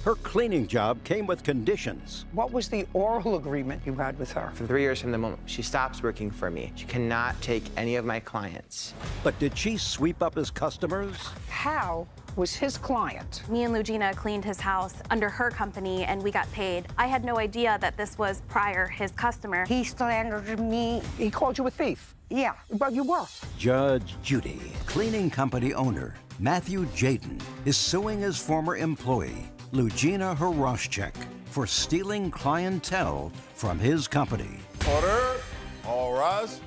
Her cleaning job came with conditions. What was the oral agreement you had with her? For 3 years from the moment she stops working for me, she cannot take any of my clients. But did she sweep up his customers? Hal was his client. Me and Lugina cleaned his house under her company, and we got paid. I had no idea that this was prior his customer. He slandered me. He called you a thief. Yeah. Well, you were. Judge Judy, cleaning company owner Matthew Jaden, is suing his former employee, Lugina Horoschek, for stealing clientele from his company. Order. All rise.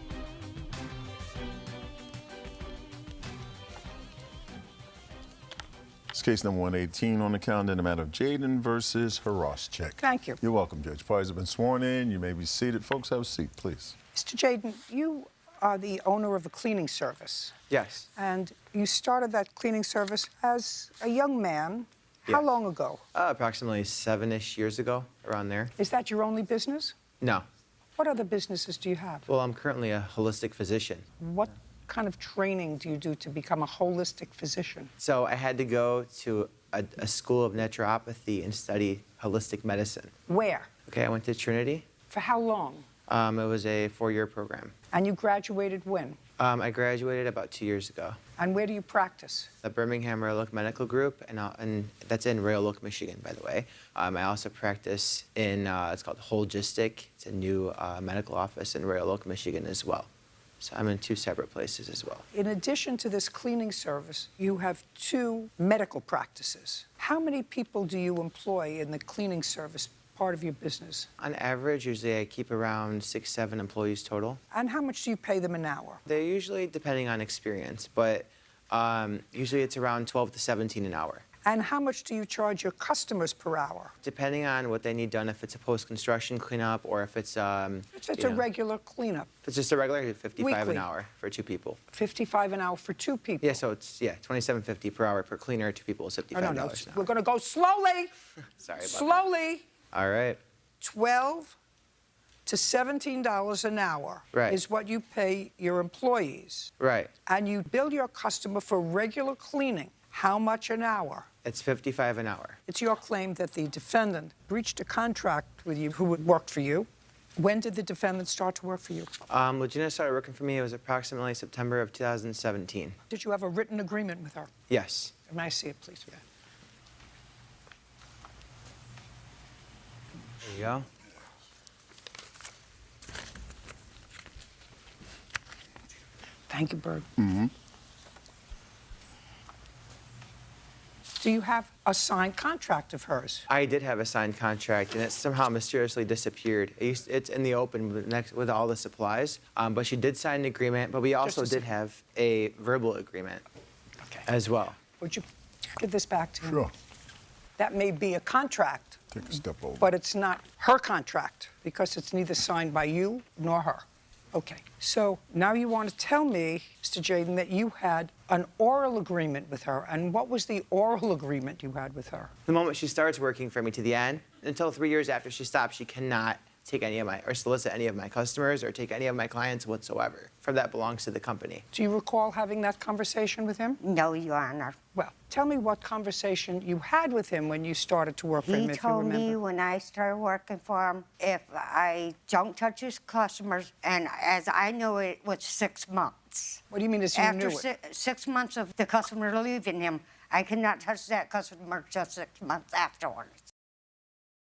It's case number 118 on the calendar in the matter of Jaden versus Horoschek. Thank you. You're welcome, Judge. Parties have been sworn in. You may be seated. Folks, have a seat, please. Mr. Jaden, you are the owner of a cleaning service. Yes. And you started that cleaning service as a young man. How Yes. long ago? Approximately 7-ish years ago, around there. Is that your only business? No. What other businesses do you have? Well, I'm currently a holistic physician. What kind of training do you do to become a holistic physician? So I had to go to a school of naturopathy and study holistic medicine. Where? Okay, I went to Trinity. For how long? It was a 4-year program. And you graduated when? I graduated about 2 years ago. And where do you practice? The Birmingham Royal Oak Medical Group, and that's in Royal Oak, Michigan, by the way. I also practice in, it's called Holistic. It's a new medical office in Royal Oak, Michigan as well. So I'm in 2 separate places as well. In addition to this cleaning service, you have 2 medical practices. How many people do you employ in the cleaning service part of your business? On average, usually I keep around 6, 7 employees total. And how much do you pay them an hour? They're usually depending on experience, but usually it's around 12 to 17 an hour. And how much do you charge your customers per hour? Depending on what they need done, if it's a post-construction cleanup or if it's, If it's a regular cleanup. if it's just a regular, 55 Weekly. an hour for 2 people. 55 an hour for 2 people. Yeah, so it's, $27.50 per hour per cleaner. 2 people is $55 No, an hour. We're going to go slowly. Sorry about Slowly. that. All right. $12 to $17 an hour Right. is what you pay your employees. Right. And you bill your customer for regular cleaning. How much an hour? It's $55 an hour. It's your claim that the defendant breached a contract with you who worked for you. When did the defendant start to work for you? Lugina started working for me. It was approximately September of 2017. Did you have a written agreement with her? Yes. May I see it, please? There you go. Thank you, Byrd. Do you have a signed contract of hers? I did have a signed contract, and it somehow mysteriously disappeared. It's in the open with all the supplies, but she did sign an agreement, but we also did have a verbal agreement as well. Would you give this back to him? Sure. That may be a contract, Take a step over. but it's not her contract because it's neither signed by you nor her. Okay, so now you want to tell me, Mr. Jaden, that you had an oral agreement with her. And what was the oral agreement you had with her? The moment she starts working for me to the end, until 3 years after she stops, she cannot take any of my, or solicit any of my customers or take any of my clients whatsoever. For that belongs to the company. Do you recall having that conversation with him? No, Your Honor. Well, tell me what conversation you had with him when you started to work for him, He if you told remember. me when I started working for him, if I don't touch his customers, and as I know it was 6 months. What do you mean as you After knew it? 6 months of the customer leaving him, I cannot touch that customer just 6 months afterwards.